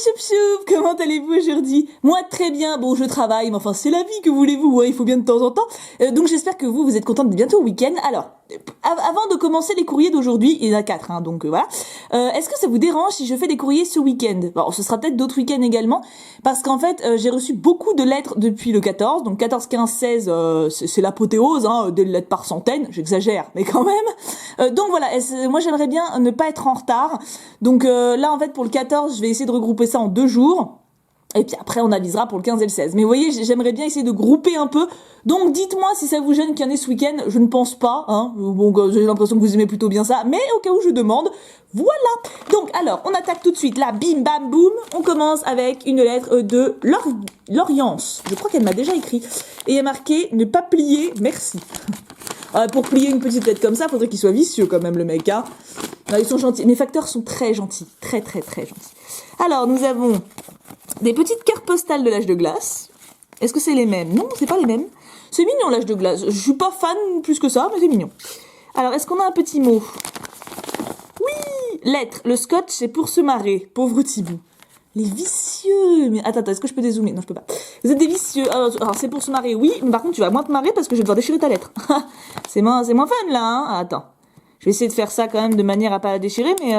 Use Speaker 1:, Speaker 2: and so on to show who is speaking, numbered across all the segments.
Speaker 1: Soup Soup, comment allez-vous aujourd'hui? Moi très bien, bon je travaille, mais enfin c'est la vie, que voulez-vous, hein, il faut bien de temps en temps. Donc j'espère que vous êtes contente de bientôt au week-end. Alors, avant de commencer les courriers d'aujourd'hui, il y en a 4, hein, donc voilà. Est-ce que ça vous dérange si je fais des courriers ce week-end? Bon, ce sera peut-être d'autres week-ends également, parce qu'en fait j'ai reçu beaucoup de lettres depuis le 14, donc 14, 15, 16, c'est l'apothéose, hein, des lettres par centaines, j'exagère, mais quand même. Donc voilà, moi j'aimerais bien ne pas être en retard, donc là en fait pour le 14, je vais essayer de regrouper ça en 2 jours. Et puis après, on avisera pour le 15 et le 16. Mais vous voyez, j'aimerais bien essayer de grouper un peu. Donc dites-moi si ça vous gêne qu'il y en ait ce week-end. Je ne pense pas, hein. Bon, j'ai l'impression que vous aimez plutôt bien ça. Mais au cas où je demande, voilà. Donc alors, on attaque tout de suite. Là, bim, bam, boum. On commence avec une lettre de Lauriance. Je crois qu'elle m'a déjà écrit. Et il y a marqué « Ne pas plier, merci ». Pour plier une petite lettre comme ça, faudrait qu'il soit vicieux quand même, le mec, hein. Ils sont gentils. Mes facteurs sont très gentils. Très, très, très gentils. Alors, nous avons des petites cartes postales de l'âge de glace. Est-ce que c'est les mêmes? Non, c'est pas les mêmes. C'est mignon, l'âge de glace. Je suis pas fan plus que ça, mais c'est mignon. Alors, est-ce qu'on a un petit mot? Oui! Lettre. Le scotch, c'est pour se marrer. Pauvre Thibaut. Les vicieux. Mais attends, est-ce que je peux dézoomer? Non, je peux pas. Vous êtes des vicieux. Alors c'est pour se marrer, oui. Mais par contre, tu vas moins te marrer parce que je vais devoir déchirer ta lettre. C'est moins fun, là, hein. Attends. Je vais essayer de faire ça quand même de manière à pas la déchirer, mais...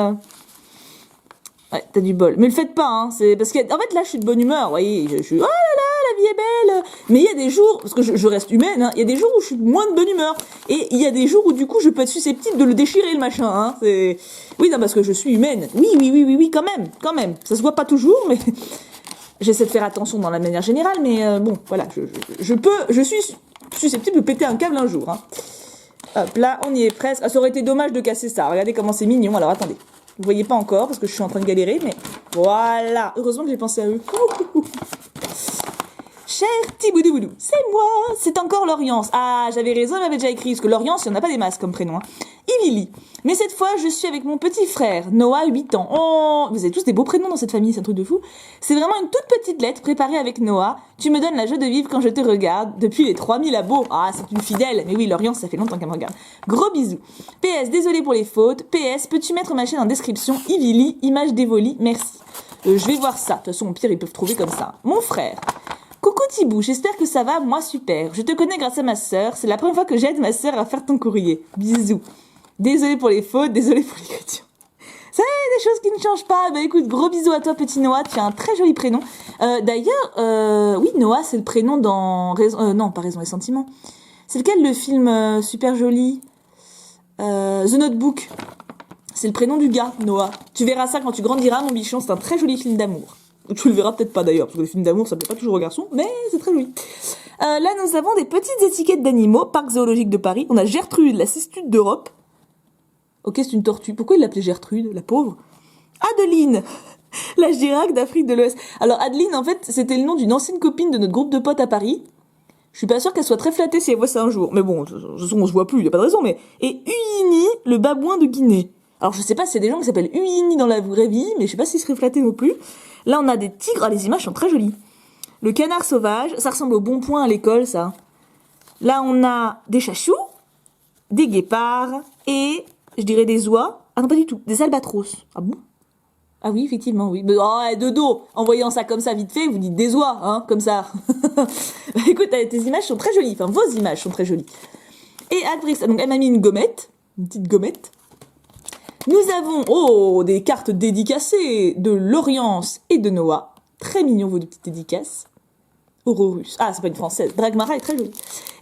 Speaker 1: Ouais, t'as du bol. Mais le faites pas, hein. C'est parce que, en fait, là, je suis de bonne humeur. Vous voyez, je suis, oh là là, la vie est belle. Mais il y a des jours, parce que je reste humaine, hein, il y a des jours où je suis moins de bonne humeur. Et il y a des jours où, du coup, je peux être susceptible de le déchirer, le machin, hein. C'est, oui, non, parce que je suis humaine. Oui, quand même. Ça se voit pas toujours, mais j'essaie de faire attention dans la manière générale, mais bon, voilà, je suis susceptible de péter un câble un jour, hein. Hop, là, on y est presque. Ah, ça aurait été dommage de casser ça. Regardez comment c'est mignon. Alors, attendez. Vous voyez pas encore parce que je suis en train de galérer, mais voilà. Heureusement que j'ai pensé à eux. Cher Thiboudoubou, c'est moi. C'est encore Lauriance. Ah, j'avais raison, elle m'avait déjà écrit, parce que Lauriance, il n'y en a pas des masses comme prénom. Hein. Ivili. Mais cette fois, je suis avec mon petit frère, Noah, 8 ans. Oh, vous avez tous des beaux prénoms dans cette famille, c'est un truc de fou. C'est vraiment une toute petite lettre préparée avec Noah. Tu me donnes la joie de vivre quand je te regarde, depuis les 3000 abos. Ah, c'est une fidèle. Mais oui, Lauriance, ça fait longtemps qu'elle me regarde. Gros bisous. PS, désolé pour les fautes. PS, peux-tu mettre ma chaîne en description? Ivili, image dévolie, merci. Je vais voir ça. De toute façon, au pire, ils peuvent trouver comme ça. Mon frère. Coucou Thibou, j'espère que ça va, moi super. Je te connais grâce à ma sœur, c'est la première fois que j'aide ma sœur à faire ton courrier. Bisous. Désolé pour les fautes, désolé pour l'écriture. Ça, des choses qui ne changent pas. Bah écoute, gros bisous à toi petit Noah, tu as un très joli prénom. D'ailleurs, oui, Noah, c'est le prénom dans... non, pas Raison et Sentiments. C'est lequel le film super joli The Notebook. C'est le prénom du gars, Noah. Tu verras ça quand tu grandiras, mon bichon, c'est un très joli film d'amour. Tu le verras peut-être pas d'ailleurs, parce que les films d'amour ça plaît pas toujours aux garçons, mais c'est très joli. Là nous avons des petites étiquettes d'animaux, Parc zoologique de Paris. On a Gertrude, la cistude d'Europe. Ok, c'est une tortue. Pourquoi il l'appelait Gertrude, la pauvre? Adeline, la girafe d'Afrique de l'Ouest. Alors Adeline, en fait, c'était le nom d'une ancienne copine de notre groupe de potes à Paris. Je suis pas sûre qu'elle soit très flattée si elle voit ça un jour. Mais bon, de toute façon on se voit plus, y a pas de raison, mais... Et Uyini, le babouin de Guinée. Alors je sais pas si c'est des gens qui s'appellent Uyini dans la vraie vie, mais je sais pas s'ils seraient flattés non plus. Là on a des tigres, les images sont très jolies. Le canard sauvage, ça ressemble au Bon Point à l'école ça. Là on a des chachous, des guépards et je dirais des oies. Ah non pas du tout, des albatros. Ah bon? Ah oui effectivement oui. Mais, oh de dos, en voyant ça comme ça vite fait, vous dites des oies, hein, comme ça. Écoute, tes images sont très jolies, enfin vos images sont très jolies. Et Albrix, donc elle m'a mis une gommette, une petite gommette. Nous avons, des cartes dédicacées de Lauriance et de Noah. Très mignon vos deux petites dédicaces. Aurorus. Ah, c'est pas une française. Dragmara est très jolie.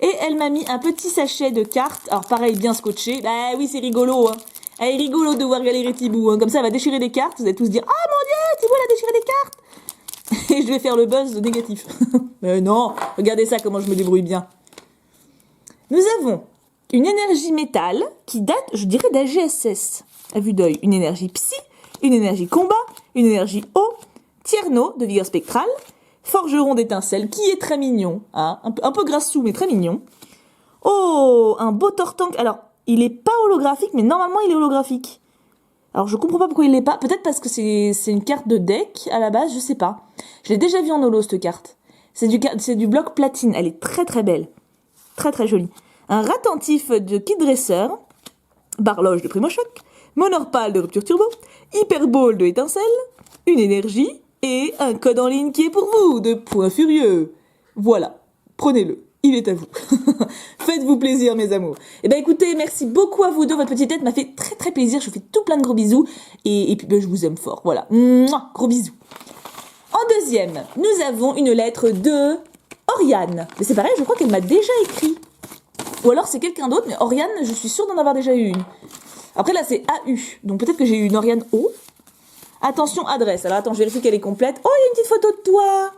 Speaker 1: Et elle m'a mis un petit sachet de cartes. Alors pareil, bien scotché. Bah oui, c'est rigolo. Hein. Elle est rigolo de voir galérer Thibou. Hein. Comme ça, elle va déchirer des cartes. Vous allez tous dire, ah mon dieu, Thibou, elle a déchiré des cartes. Et je vais faire le buzz négatif. Mais non, regardez ça, comment je me débrouille bien. Nous avons une énergie métal qui date, je dirais, d'AGSS. À vue d'œil, une énergie psy, une énergie combat, une énergie eau, Tierno de vigueur spectrale, forgeron d'étincelles qui est très mignon, hein, un peu grassou mais très mignon. Oh, un beau tortank. Alors, il est pas holographique, mais normalement il est holographique. Alors je comprends pas pourquoi il l'est pas. Peut-être parce que c'est une carte de deck à la base, je sais pas. Je l'ai déjà vu en holo cette carte. C'est du bloc platine. Elle est très très belle, très très jolie. Un ratentif de Kid Dresser, Barloge de Primo Choc. Monorpale de Rupture Turbo, Hyperball de Étincelle, une énergie, et un code en ligne qui est pour vous, de Point Furieux. Voilà, prenez-le. Il est à vous. Faites-vous plaisir, mes amours. Eh ben, écoutez, merci beaucoup à vous deux. Votre petite tête m'a fait très très plaisir. Je vous fais tout plein de gros bisous. Et puis, ben, je vous aime fort. Voilà. Mouah, gros bisous. En deuxième, nous avons une lettre de Oriane. Mais c'est pareil, je crois qu'elle m'a déjà écrit. Ou alors c'est quelqu'un d'autre, mais Oriane, je suis sûre d'en avoir déjà eu une. Après là, c'est AU. Donc peut-être que j'ai eu une Oriane O. Attention, adresse. Alors attends, je vérifie qu'elle est complète. Oh, il y a une petite photo de toi.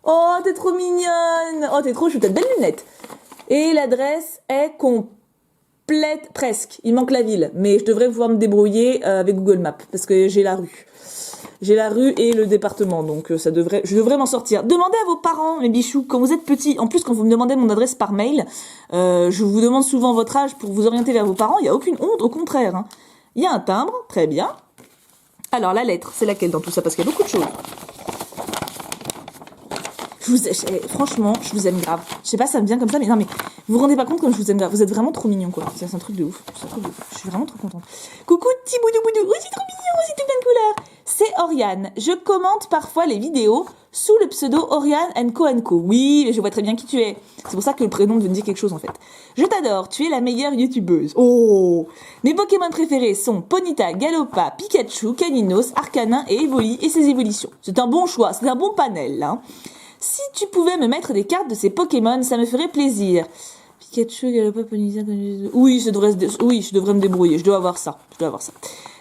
Speaker 1: Oh, t'es trop mignonne. Oh, t'es trop chou, t'as de belles lunettes. Et l'adresse est complète, presque. Il manque la ville. Mais je devrais pouvoir me débrouiller avec Google Maps. Parce que j'ai la rue. J'ai la rue et le département. Donc je devrais m'en sortir. Demandez à vos parents, mes bichous, quand vous êtes petits. En plus, quand vous me demandez mon adresse par mail, je vous demande souvent votre âge pour vous orienter vers vos parents. Il n'y a aucune honte, au contraire. Hein. Il y a un timbre, très bien. Alors, la lettre, c'est laquelle dans tout ça? Parce qu'il y a beaucoup de choses. Franchement, je vous aime grave. Je sais pas, ça me vient comme ça, mais non, mais vous vous rendez pas compte comme je vous aime grave. Vous êtes vraiment trop mignons, quoi. C'est un truc de ouf. C'est un truc de ouf. Je suis vraiment trop contente. Coucou, petit boudou boudou. Oh, c'est trop mignon, c'est tout plein de couleurs. C'est Oriane. Je commente parfois les vidéos sous le pseudo Oriane Co. Oui, mais je vois très bien qui tu es. C'est pour ça que le prénom me dit quelque chose, en fait. Je t'adore. Tu es la meilleure youtubeuse. Oh. Mes Pokémon préférés sont Ponyta, Galopa, Pikachu, Caninos, Arcanin et Evoli et ses évolutions. C'est un bon choix. C'est un bon panel, hein. Si tu pouvais me mettre des cartes de ces Pokémon, ça me ferait plaisir. Pikachu, Galopa, Ponyta, oui, je devrais me débrouiller. Je dois avoir ça.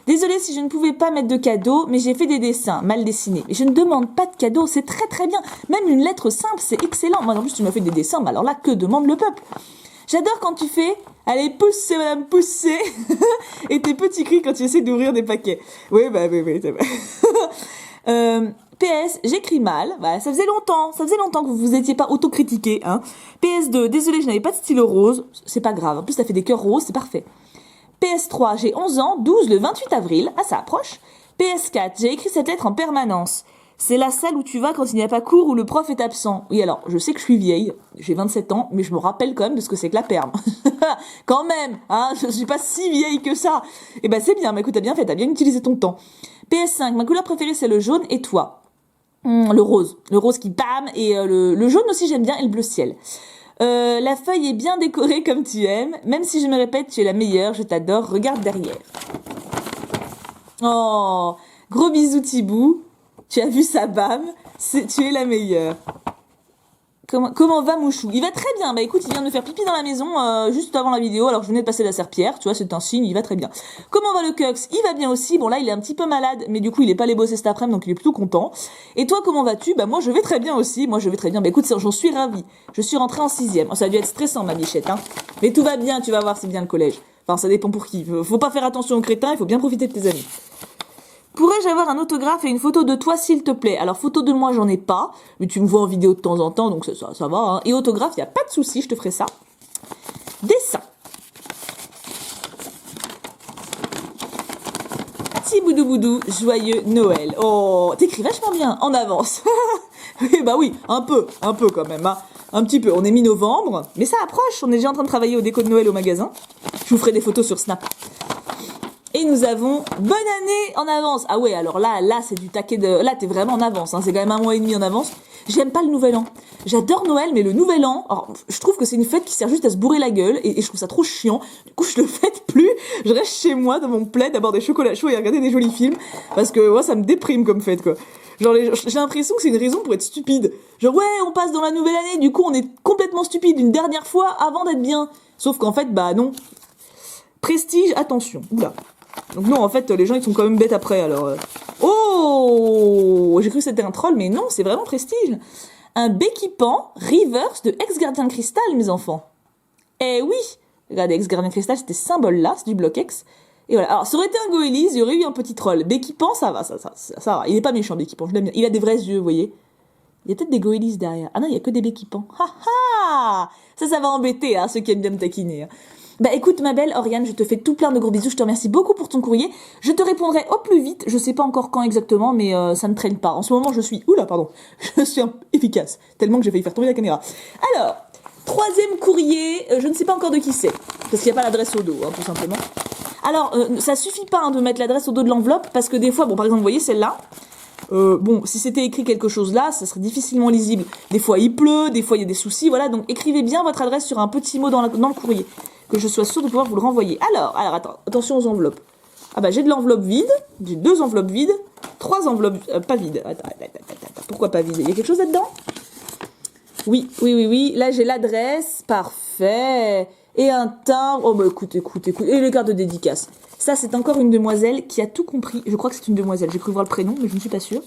Speaker 1: Désolée si je ne pouvais pas mettre de cadeaux, mais j'ai fait des dessins mal dessinés. Et je ne demande pas de cadeaux, c'est très très bien. Même une lettre simple, c'est excellent. Moi, en plus, tu m'as fait des dessins, mais alors là, que demande le peuple? J'adore quand tu fais « Allez, poussez, madame, poussez !» et tes petits cris quand tu essaies d'ouvrir des paquets. Oui, c'est vrai. PS, j'écris mal. Bah, ça faisait longtemps que vous vous étiez pas autocritiqué, hein. PS2, désolé, je n'avais pas de stylo rose. C'est pas grave. En plus, t'as fait des cœurs roses, c'est parfait. PS3, j'ai 11 ans, 12 le 28 avril. Ah, ça approche. PS4, j'ai écrit cette lettre en permanence. C'est la salle où tu vas quand il n'y a pas cours ou le prof est absent. Oui, alors, je sais que je suis vieille. J'ai 27 ans, mais je me rappelle quand même de ce que c'est que la perme. Quand même, hein, je suis pas si vieille que ça. Eh ben, c'est bien. Mais écoute, t'as bien fait, t'as bien utilisé ton temps. PS5, ma couleur préférée, c'est le jaune. Et toi? Le rose qui bam, et le jaune aussi j'aime bien, et le bleu ciel. La feuille est bien décorée comme tu aimes, même si je me répète, tu es la meilleure, je t'adore, regarde derrière. Oh, gros bisous Thibou, tu as vu ça, bam, tu es la meilleure. Comment va Mouchou? Il va très bien. Bah écoute, il vient de me faire pipi dans la maison juste avant la vidéo. Alors je venais de passer la serpillière, tu vois, c'est un signe, il va très bien. Comment va le Cux? Il va bien aussi. Bon là, il est un petit peu malade, mais du coup, il est pas allé bosser cet après-midi, donc il est plutôt content. Et toi, comment vas-tu? Bah moi, je vais très bien aussi. Moi, je vais très bien. Bah écoute, j'en suis ravie. Je suis rentrée en 6e. Oh, ça a dû être stressant, ma bichette, hein. Mais tout va bien, tu vas voir, c'est bien le collège. Enfin, ça dépend pour qui. Faut pas faire attention aux crétins, il faut bien profiter de tes amis. Pourrais-je avoir un autographe et une photo de toi, s'il te plaît? Alors, photo de moi, j'en ai pas, mais tu me vois en vidéo de temps en temps, donc ça va. Hein. Et autographe, il n'y a pas de souci, je te ferai ça. Dessin. Petit boudou boudou, joyeux Noël. Oh, t'écris vachement bien, en avance. Oui, bah oui, un peu quand même. Hein. Un petit peu, on est mi-novembre, mais ça approche, on est déjà en train de travailler au déco de Noël au magasin. Je vous ferai des photos sur Snap. Et nous avons bonne année en avance. Ah ouais, alors là, c'est du taquet de... Là, t'es vraiment en avance, hein. C'est quand même 1 mois et demi en avance. J'aime pas le nouvel an. J'adore Noël, mais le nouvel an, alors, je trouve que c'est une fête qui sert juste à se bourrer la gueule, et je trouve ça trop chiant. Du coup, je le fête plus. Je reste chez moi, dans mon plaid, à boire des chocolats chauds et à regarder des jolis films, parce que, ouais, ça me déprime comme fête, quoi. Genre, j'ai l'impression que c'est une raison pour être stupide. Genre, ouais, on passe dans la nouvelle année, du coup, on est complètement stupide une dernière fois avant d'être bien. Sauf qu'en fait, bah non. Prestige, attention. Oula. Donc non, en fait, les gens, ils sont quand même bêtes après, alors... Oh, j'ai cru que c'était un troll, mais non, c'est vraiment prestige. Un Béquipan reverse de ex-gardien cristal, mes enfants. Eh oui. Regardez, ex-gardien cristal, c'était ce symbole-là, c'est du bloc X. Et voilà. Alors, ça aurait été un Goélis, il y aurait eu un petit troll. Béquipan, ça va, ça va. Il est pas méchant, Béquipan, je l'aime bien. Il a des vrais yeux, vous voyez. Il y a peut-être des Goélis derrière. Ah non, il y a que des Béquipans. Ha ha. Ça va embêter, hein, ceux qui aiment bien me taquiner. Hein. Bah écoute ma belle Oriane, je te fais tout plein de gros bisous, je te remercie beaucoup pour ton courrier. Je te répondrai au plus vite, je sais pas encore quand exactement, mais ça ne traîne pas. En ce moment je suis... Oula, pardon. Je suis efficace, tellement que j'ai failli faire tomber la caméra. Alors, 3e courrier, je ne sais pas encore de qui c'est, parce qu'il n'y a pas l'adresse au dos, hein, tout simplement. Alors, ça suffit pas hein, de mettre l'adresse au dos de l'enveloppe, parce que des fois, bon par exemple, vous voyez celle-là, Bon, si c'était écrit quelque chose là, ça serait difficilement lisible. Des fois il pleut, des fois il y a des soucis, voilà. Donc écrivez bien votre adresse sur un petit mot dans le courrier, que je sois sûre de pouvoir vous le renvoyer. Alors attends, attention aux enveloppes. Ah bah j'ai de l'enveloppe vide, j'ai 2 enveloppes vides, 3 enveloppes pas vides. Attends, pourquoi pas vide? Il y a quelque chose là-dedans? Oui. Là j'ai l'adresse, parfait. Et un timbre. Oh bah écoute. Et les cartes de dédicace. Ça, c'est encore une demoiselle qui a tout compris. Je crois que c'est une demoiselle. J'ai cru voir le prénom, mais je ne suis pas sûre.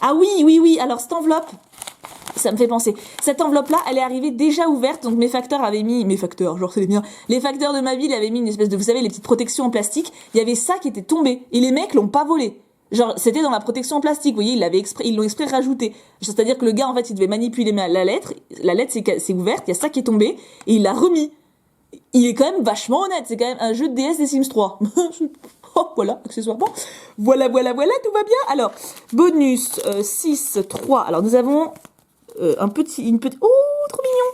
Speaker 1: Ah oui. Alors, cette enveloppe, ça me fait penser. Cette enveloppe-là, elle est arrivée déjà ouverte. Donc, mes facteurs avaient mis... Mes facteurs, genre c'est les miens. Les facteurs de ma ville avaient mis une espèce de... Vous savez, les petites protections en plastique. Il y avait ça qui était tombé. Et les mecs l'ont pas volé. Genre, c'était dans la protection en plastique. Vous voyez, ils l'ont exprès rajouté. C'est-à-dire que le gars, en fait, il devait manipuler la lettre. La lettre, c'est ouverte. Il y a ça qui est tombé. Et il l'a remis. Il est quand même vachement honnête, c'est quand même un jeu de DS des Sims 3. Oh, voilà, accessoirement. Voilà, tout va bien. Alors, bonus 6, 3. Alors, nous avons oh, trop mignon.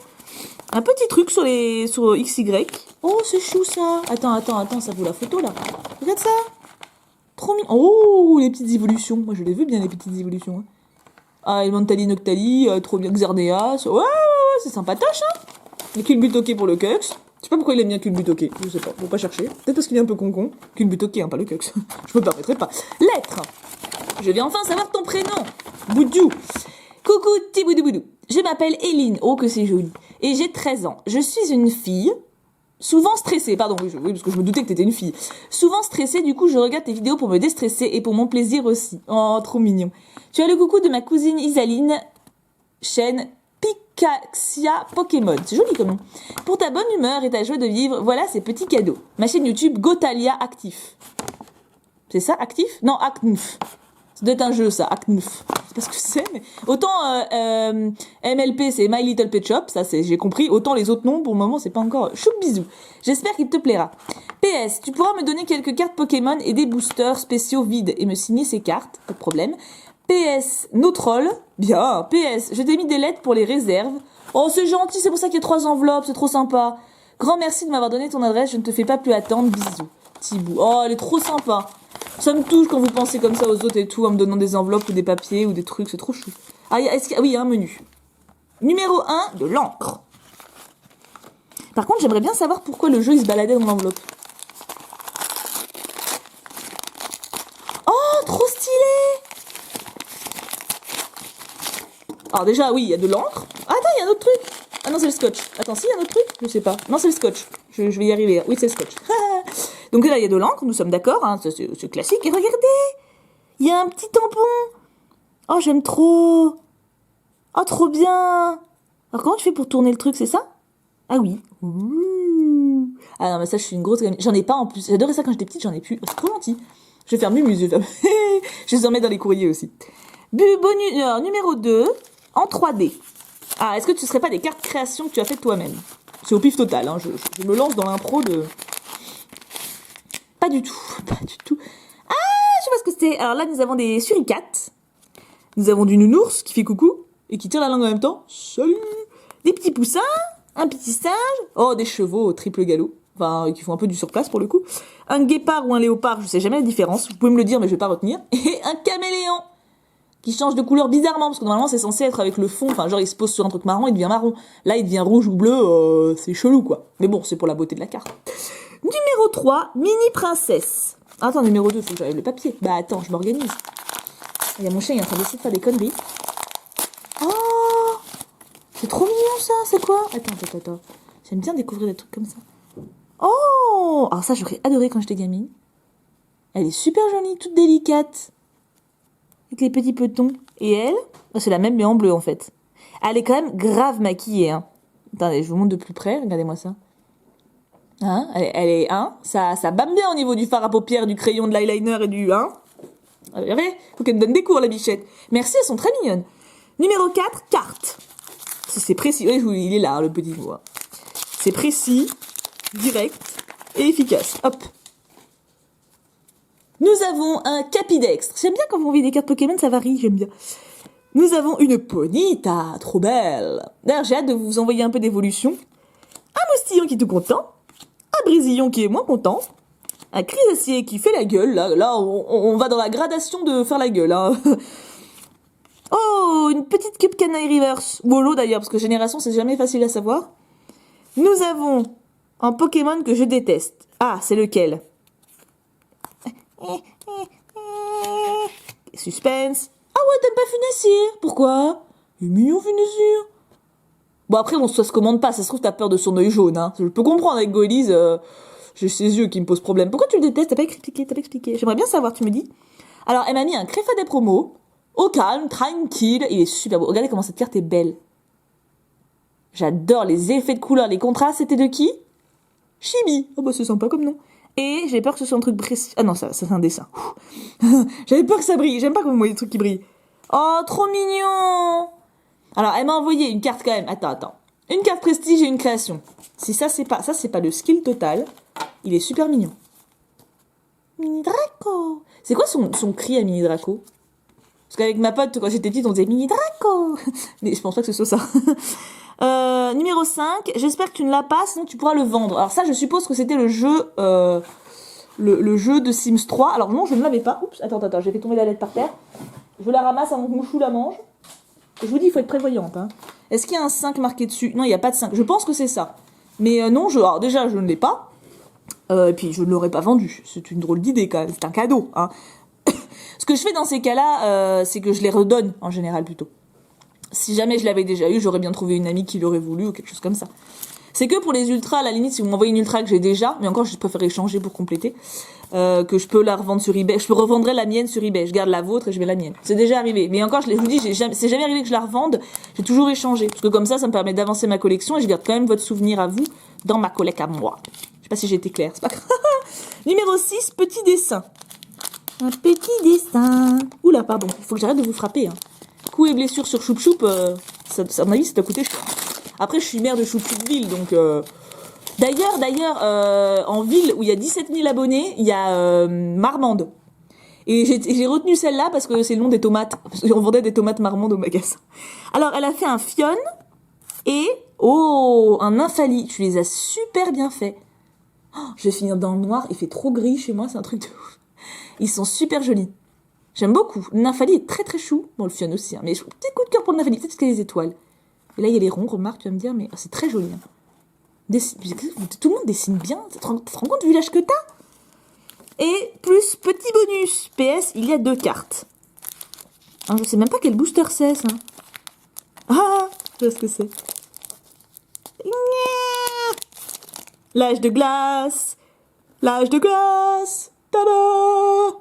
Speaker 1: Un petit truc sur XY. Oh, c'est chou, ça. Attends, ça vaut la photo, là. Regarde ça. Trop mignon. Oh, les petites évolutions. Moi, je les veux bien, les petites évolutions. Ah, Elementali Noctali, trop bien. Xerneas. Ouais, c'est sympatoche, hein. Et Culbutoké pour le Cux. Je sais pas pourquoi il aime bien Culbutoké. Je sais pas, faut pas chercher. Peut-être parce qu'il est un peu con. Culbutoké, hein, pas le Cux. Je me permettrai pas. Lettre. Je vais enfin savoir ton prénom. Boudou. Coucou, petit boudou. Je m'appelle Eline. Oh, que c'est joli. Et j'ai 13 ans. Je suis une fille. Souvent stressée, pardon, oui, parce que je me doutais que t'étais une fille. Souvent stressée, du coup, je regarde tes vidéos pour me déstresser et pour mon plaisir aussi. Oh, trop mignon. Tu as le coucou de ma cousine Isaline, chaîne Pikaxia Pokémon. C'est joli comme nom. Pour ta bonne humeur et ta joie de vivre, voilà ces petits cadeaux. Ma chaîne YouTube Gotalia Actif. C'est ça, Actif? Non, Acnf. Ça doit être un jeu, ça, Acnf. Je sais pas ce que c'est, mais... Autant MLP, c'est My Little Pet Shop, ça j'ai compris. Autant les autres noms, pour le moment, c'est pas encore... Choup bisous. J'espère qu'il te plaira. PS, tu pourras me donner quelques cartes Pokémon et des boosters spéciaux vides et me signer ces cartes, pas de problème. PS, no troll. Bien. PS, je t'ai mis des lettres pour les réserves. Oh, c'est gentil, c'est pour ça qu'il y a 3 enveloppes, c'est trop sympa. Grand merci de m'avoir donné ton adresse, je ne te fais pas plus attendre, bisous. Tibou. Oh, elle est trop sympa. Ça me touche quand vous pensez comme ça aux autres et tout, en me donnant des enveloppes ou des papiers ou des trucs, c'est trop chou. Ah, oui, il y a un menu. Numéro 1, de l'encre. Par contre, j'aimerais bien savoir pourquoi le jeu, il se baladait dans l'enveloppe. Oh, trop stylé! Alors déjà, oui, il y a de l'encre. Ah, attends, il y a un autre truc. Ah non, c'est le scotch. Attends, si, il y a un autre truc? Je sais pas. Non, c'est le scotch. Je vais y arriver. Oui, c'est le scotch. Donc là, il y a de l'encre, nous sommes d'accord, hein, c'est classique. Et regardez, il y a un petit tampon. Oh, j'aime trop. Oh, trop bien. Alors, comment tu fais pour tourner le truc, c'est ça? Ah oui. Ouh. Ah non, mais ça, je suis une grosse gamine. J'en ai pas en plus. J'adorais ça quand j'étais petite, j'en ai plus. Oh, c'est trop gentil. Je vais faire mumuse. Je les en mets dans les courriers aussi. Bonus numéro 2, en 3D. Ah, est-ce que ce serait pas des cartes création que tu as faites toi-même? C'est au pif total, hein. Je me lance dans l'impro de... Pas du tout. Ah, je sais pas ce que c'est. Alors là, nous avons des suricates. Nous avons du nounours qui fait coucou et qui tire la langue en même temps. Salut. Des petits poussins, un petit singe. Oh, des chevaux au triple galop. Enfin, qui font un peu du surplace pour le coup. Un guépard ou un léopard, je sais jamais la différence. Vous pouvez me le dire, mais je vais pas retenir. Et un caméléon qui change de couleur bizarrement, parce que normalement c'est censé être avec le fond. Enfin, genre il se pose sur un truc marron, il devient marron. Là, il devient rouge ou bleu. C'est chelou, quoi. Mais bon, c'est pour la beauté de la carte. Numéro 3, mini princesse. Attends, numéro 2, faut que j'aille le papier. Bah attends, je m'organise. Il y a mon chien, il est en train d'essayer de faire des conneries. Oh, c'est trop mignon ça, c'est quoi? Attends. J'aime bien découvrir des trucs comme ça. Oh, alors ça, j'aurais adoré quand j'étais gamine. Elle est super jolie, toute délicate. Avec les petits petons. Et elle, oh, c'est la même mais en bleu en fait. Elle est quand même grave maquillée. Hein. Attendez, je vous montre de plus près, regardez-moi ça. Hein, elle est, hein, ça bâme bien au niveau du fard à paupières, du crayon, de l'eyeliner et du, hein. Regardez, faut qu'elle me donne des cours, la bichette. Merci, elles sont très mignonnes. Numéro 4, carte. C'est précis, oui, il est là, le petit mot. C'est précis, direct et efficace. Hop. Nous avons un capidextre. J'aime bien quand vous envoyez des cartes Pokémon, ça varie, j'aime bien. Nous avons une Ponyta, trop belle. D'ailleurs, j'ai hâte de vous envoyer un peu d'évolution. Un moustillon qui est tout content. Un brésillon qui est moins content. Un créancier qui fait la gueule, là on va dans la gradation de faire la gueule. Hein. Oh, une petite Cube Canaille Reverse. Ou holo d'ailleurs, parce que génération, c'est jamais facile à savoir. Nous avons un Pokémon que je déteste. Ah, c'est lequel? Suspense. Ah ouais, t'aimes pas Funessir? Pourquoi? Il est mignon Funessir. Bon après, ça se commande pas, ça se trouve t'as peur de son œil jaune. Hein. Je peux comprendre avec Goélise, j'ai ses yeux qui me posent problème. Pourquoi tu le détestes? T'as pas expliqué. J'aimerais bien savoir, tu me dis. Alors, elle m'a mis un Créfa des promos. Au calme, tranquille, il est super beau. Regardez comment cette carte est belle. J'adore les effets de couleurs, les contrastes. C'était de qui? Chibi. Oh bah c'est sympa comme nom. Et j'ai peur que ce soit un truc précis. Ah non, ça c'est un dessin. J'avais peur que ça brille. J'aime pas quand vous voyez des trucs qui brillent. Oh, trop mignon. Alors, elle m'a envoyé une carte quand même. Attends. Une carte prestige et une création. Si ça c'est pas le skill total. Il est super mignon. Mini Draco. C'est quoi son cri à Mini Draco? Parce qu'avec ma pote, quand j'étais petite, on disait Mini Draco. Mais je pense pas que ce soit ça. Numéro 5. J'espère que tu ne l'as pas, sinon tu pourras le vendre. Alors ça, je suppose que c'était le jeu le jeu de Sims 3. Alors non, je ne l'avais pas. Oups, attends, j'ai fait tomber la lettre par terre. Je la ramasse avant que Mouchou la mange. Je vous dis, il faut être prévoyante. Hein. Est-ce qu'il y a un 5 marqué dessus? Non, il n'y a pas de 5. Je pense que c'est ça. Mais non, alors déjà, je ne l'ai pas. Et puis, je ne l'aurais pas vendu. C'est une drôle d'idée, quand même. C'est un cadeau. Hein. Ce que je fais dans ces cas-là, c'est que je les redonne, en général, plutôt. Si jamais je l'avais déjà eu, j'aurais bien trouvé une amie qui l'aurait voulu ou quelque chose comme ça. C'est que pour les ultras, à la limite, si vous m'envoyez une ultra que j'ai déjà, mais encore, je préfère échanger pour compléter, que je peux la revendre sur eBay. Je peux revendre la mienne sur eBay. Je garde la vôtre et je mets la mienne. C'est déjà arrivé. Mais encore, je vous dis, c'est jamais arrivé que je la revende. J'ai toujours échangé. Parce que comme ça me permet d'avancer ma collection et je garde quand même votre souvenir à vous dans ma collecte à moi. Je sais pas si j'ai été claire, c'est pas grave. Numéro 6, petit dessin. Un petit dessin. Oula, pardon. Il faut que j'arrête de vous frapper. Hein. Coups et blessures sur Choup Choup, à mon avis, ça t'a coûté cher. Après, je suis mère de Choup Choup Ville, donc... D'ailleurs, en ville où il y a 17 000 abonnés, il y a Marmande. Et j'ai retenu celle-là parce que c'est le nom des tomates. Parce qu'on vendait des tomates Marmande au magasin. Alors, elle a fait un Fion et... Oh, un Nymphalie. Tu les as super bien fait. Oh, je vais finir dans le noir. Il fait trop gris chez moi, c'est un truc de ouf. Ils sont super jolis. J'aime beaucoup. Le Nymphalie est très très chou. Bon, le Fion aussi. Hein, mais petit coup de cœur pour le Nymphalie. Peut-être parce qu'il y a les étoiles. Et là, il y a les ronds, remarque, tu vas me dire. Mais c'est très joli. Hein. Tout le monde dessine bien. Tu te rends compte du village que t'as? Et plus petit bonus. PS, il y a 2 cartes. Alors, je sais même pas quel booster c'est, ça. Ah, je sais ce que c'est. L'âge de glace. L'âge de glace. Tada!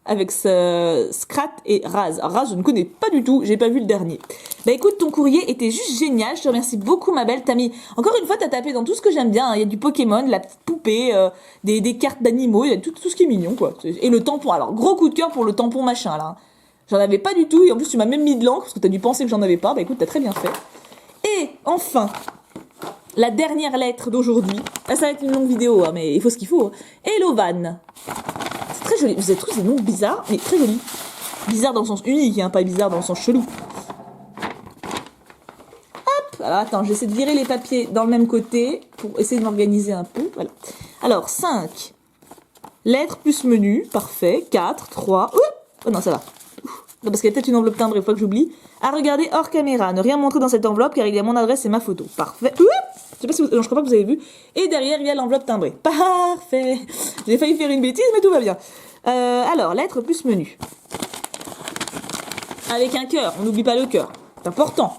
Speaker 1: Avec Scrat et Raz. Alors, Raz, je ne connais pas du tout, j'ai pas vu le dernier. Bah écoute, ton courrier était juste génial, je te remercie beaucoup ma belle. T'as mis, encore une fois, t'as tapé dans tout ce que j'aime bien. Il y a du Pokémon, de la petite poupée, des cartes d'animaux, il y a tout ce qui est mignon, quoi. Et le tampon, alors gros coup de cœur pour le tampon machin, là. J'en avais pas du tout, et en plus tu m'as même mis de l'encre, parce que t'as dû penser que j'en avais pas. Bah écoute, t'as très bien fait. Et enfin, la dernière lettre d'aujourd'hui. Là, ça va être une longue vidéo, hein, mais il faut ce qu'il faut. Elovan. C'est très joli. Vous avez tous des noms bizarres, mais très jolis. Bizarre dans le sens unique, hein, pas bizarre dans le sens chelou. Hop. Alors attends, j'essaie de virer les papiers dans le même côté pour essayer de m'organiser un peu. Voilà. Alors 5 lettres plus menu, parfait. 4, 3. Oh non, ça va. Non, parce qu'il y a peut-être une enveloppe timbrée, une fois que j'oublie. À regarder hors caméra. Ne rien montrer dans cette enveloppe car il y a mon adresse et ma photo. Parfait. Je sais pas si vous... non, je crois pas que vous avez vu. Et derrière, il y a l'enveloppe timbrée. Parfait. J'ai failli faire une bêtise, mais tout va bien. Alors, lettre plus menu. Avec un cœur. On n'oublie pas le cœur. C'est important.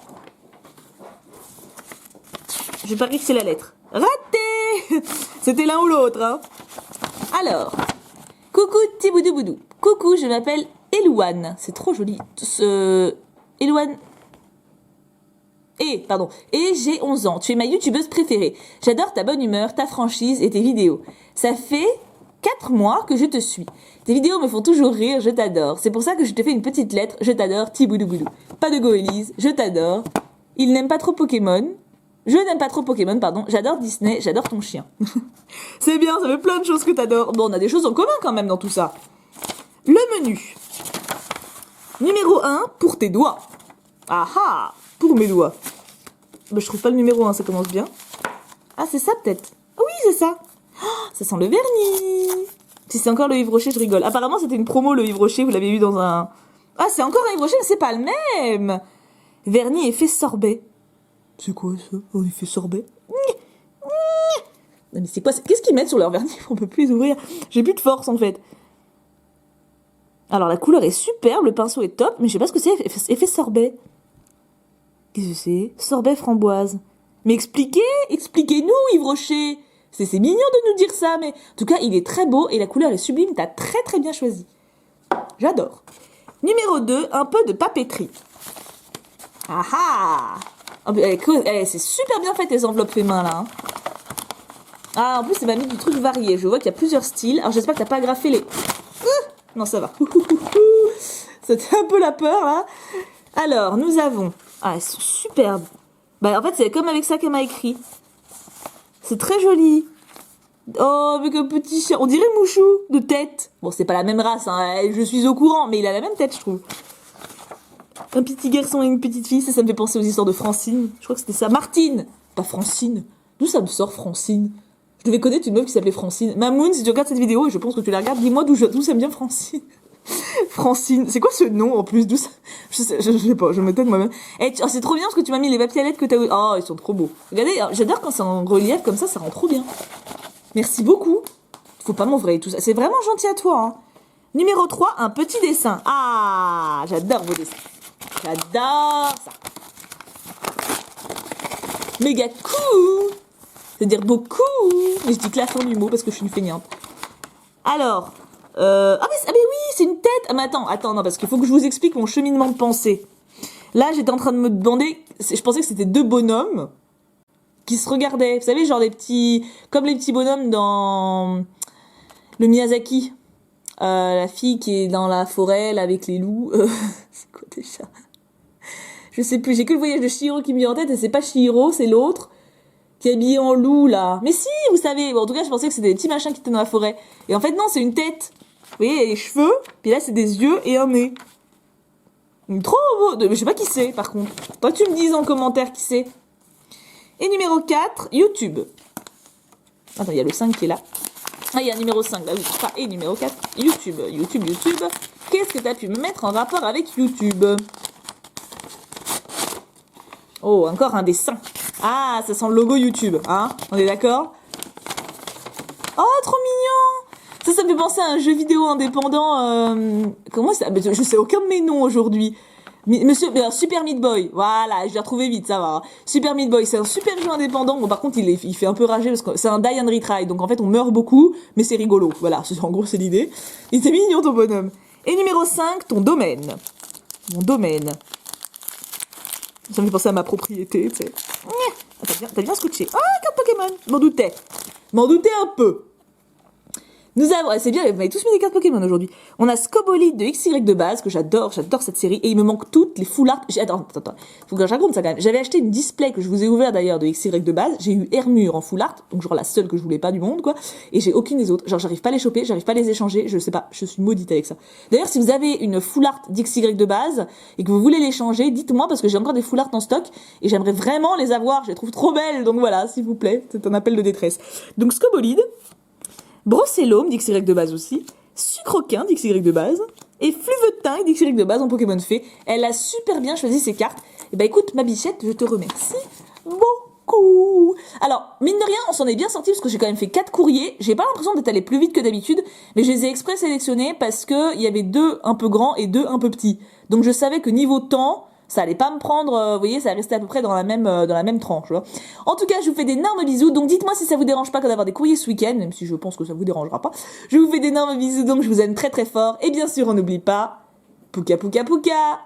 Speaker 1: Je parie que c'est la lettre. Raté. C'était l'un ou l'autre. Hein. Alors, coucou Tiboudou Boudou. Coucou, je m'appelle Elouane. C'est trop joli. Elouane... Et j'ai 11 ans. Tu es ma youtubeuse préférée. J'adore ta bonne humeur, ta franchise et tes vidéos. Ça fait 4 mois que je te suis. Tes vidéos me font toujours rire, je t'adore. C'est pour ça que je te fais une petite lettre. Je t'adore, Tiboudou Boudou. Pas de Goélise, je t'adore. Il n'aime pas trop Pokémon. Je n'aime pas trop Pokémon, pardon. J'adore Disney, j'adore ton chien. C'est bien, ça fait plein de choses que t'adores. Bon, on a des choses en commun quand même dans tout ça. Le menu. Numéro 1, pour tes doigts. Ah ah, pour mes doigts. Bah, je trouve pas le numéro 1, ça commence bien. Ah, c'est ça peut-être. Ah oui, c'est ça. Oh, Ça sent le vernis. Si c'est encore le Yves Rocher, je rigole. Apparemment, c'était une promo, le Yves Rocher, vous l'avez vu dans un... Ah, c'est encore un Yves Rocher, mais c'est pas le même. Vernis effet sorbet. C'est quoi ça? Un effet sorbet? Non, mais c'est quoi? Qu'est-ce qu'ils mettent sur leur vernis? On peut plus les ouvrir. J'ai plus de force, en fait. Alors, la couleur est superbe, le pinceau est top, mais je sais pas ce que c'est, effet sorbet. Qu'est-ce que c'est? Sorbet framboise. Mais expliquez-nous, Yves Rocher. C'est mignon de nous dire ça, mais en tout cas, il est très beau et la couleur est sublime. T'as très très bien choisi. J'adore. Numéro 2, un peu de papeterie. Ah ah! C'est super bien fait tes enveloppes fait main là. Hein. Ah, en plus, ça m'a mis du truc varié. Je vois qu'il y a plusieurs styles. Alors, j'espère que t'as pas agrafé les... Non, ça va. C'était un peu la peur, là. Alors, nous avons... Ah, elles sont superbes. Bah, en fait, c'est comme avec ça qu'elle m'a écrit. C'est très joli. Oh, avec un petit chien. On dirait Mouchou de tête. Bon, c'est pas la même race, hein. Je suis au courant, mais il a la même tête, je trouve. Un petit garçon et une petite fille, ça me fait penser aux histoires de Francine. Je crois que c'était ça. Martine, pas Francine. D'où ça me sort Francine? Je devais connaître une meuf qui s'appelait Francine. Mamoun, si tu regardes cette vidéo, et je pense que tu la regardes, dis-moi d'où ça me vient Francine. Francine, c'est quoi ce nom en plus? D'où ça... je sais pas, je m'étonne moi-même. C'est trop bien parce que tu m'as mis les papiers à lettres que t'as... Oh, ils sont trop beaux. Regardez, j'adore quand c'est en relief comme ça rend trop bien. Merci beaucoup. Faut pas m'envoyer tout ça. C'est vraiment gentil à toi. Hein. Numéro 3, un petit dessin. Ah, j'adore vos dessins. J'adore ça. Méga cool. C'est-à-dire beaucoup. Mais je dis que la fin du mot parce que je suis une feignante. Alors... mais oui, c'est une tête. Ah, mais attends, non, parce qu'il faut que je vous explique mon cheminement de pensée. Là, j'étais en train de me demander, je pensais que c'était deux bonhommes qui se regardaient. Vous savez, genre comme les petits bonhommes dans le Miyazaki. La fille qui est dans la forêt, là, avec les loups. C'est quoi déjà? Je sais plus, j'ai que le voyage de Chihiro qui me vient en tête, et c'est pas Chihiro, c'est l'autre. Qui est habillé en loup, là. Mais si, vous savez. Bon, en tout cas, je pensais que c'était des petits machins qui étaient dans la forêt. Et en fait, non, c'est une tête. Vous voyez, il y a les cheveux, puis là, c'est des yeux et un nez. Trop beau. Mais je sais pas qui c'est, par contre. Toi, tu me dises en commentaire qui c'est. Et numéro 4, YouTube. Attends, il y a le 5 qui est là. Ah, il y a numéro 5, là, oui. Enfin, et numéro 4, YouTube. YouTube. Qu'est-ce que t'as pu me mettre en rapport avec YouTube? Oh, encore un dessin. Ah, ça sent le logo YouTube, hein? On est d'accord? Oh, trop mignon! Ça me fait penser à un jeu vidéo indépendant. Comment ça? Je sais aucun de mes noms aujourd'hui. Super Meat Boy. Voilà, je l'ai retrouvé vite, ça va. Super Meat Boy, c'est un super jeu indépendant. Bon, par contre, il fait un peu rager parce que c'est un die and retry. Donc, en fait, on meurt beaucoup, mais c'est rigolo. Voilà, en gros, c'est l'idée. Il était mignon, ton bonhomme. Et numéro 5, ton domaine. Mon domaine. Ça me fait penser à ma propriété, tu sais. T'as bien scotché. Ah, carte Pokémon. M'en doutais un peu. Nous avons... C'est bien, vous m'avez tous mis des cartes Pokémon aujourd'hui. On a Scobolide de XY de base, que j'adore cette série. Et il me manque toutes les full art... Attends. Faut que j'accompe ça quand même. J'avais acheté une display que je vous ai ouvert d'ailleurs de XY de base. J'ai eu Hermure en full art, donc genre la seule que je voulais pas du monde, quoi. Et j'ai aucune des autres. Genre j'arrive pas à les choper, j'arrive pas à les échanger, je sais pas, je suis maudite avec ça. D'ailleurs, si vous avez une full art d'XY de base et que vous voulez les changer, dites-moi parce que j'ai encore des full art en stock et j'aimerais vraiment les avoir. Je les trouve trop belles, donc voilà, s'il vous plaît. C'est un appel de détresse. Donc Scobolide. Brossellum d'XY de base aussi, Sucroquin d'XY de base, et Fluvetin d'XY de base en Pokémon Fée. Elle a super bien choisi ses cartes. Et bah écoute, ma bichette, je te remercie beaucoup. Alors, mine de rien, on s'en est bien sorti parce que j'ai quand même fait 4 courriers. J'ai pas l'impression d'être allé plus vite que d'habitude, mais je les ai exprès sélectionnés parce que il y avait 2 un peu grands et 2 un peu petits. Donc je savais que niveau temps, ça allait pas me prendre, vous voyez, ça restait à peu près dans la même tranche. Tu vois. En tout cas, je vous fais d'énormes bisous. Donc dites-moi si ça vous dérange pas d'avoir des courriers ce week-end, même si je pense que ça vous dérangera pas. Je vous fais d'énormes bisous, donc je vous aime très très fort. Et bien sûr, on n'oublie pas, Pouka Pouka Pouka.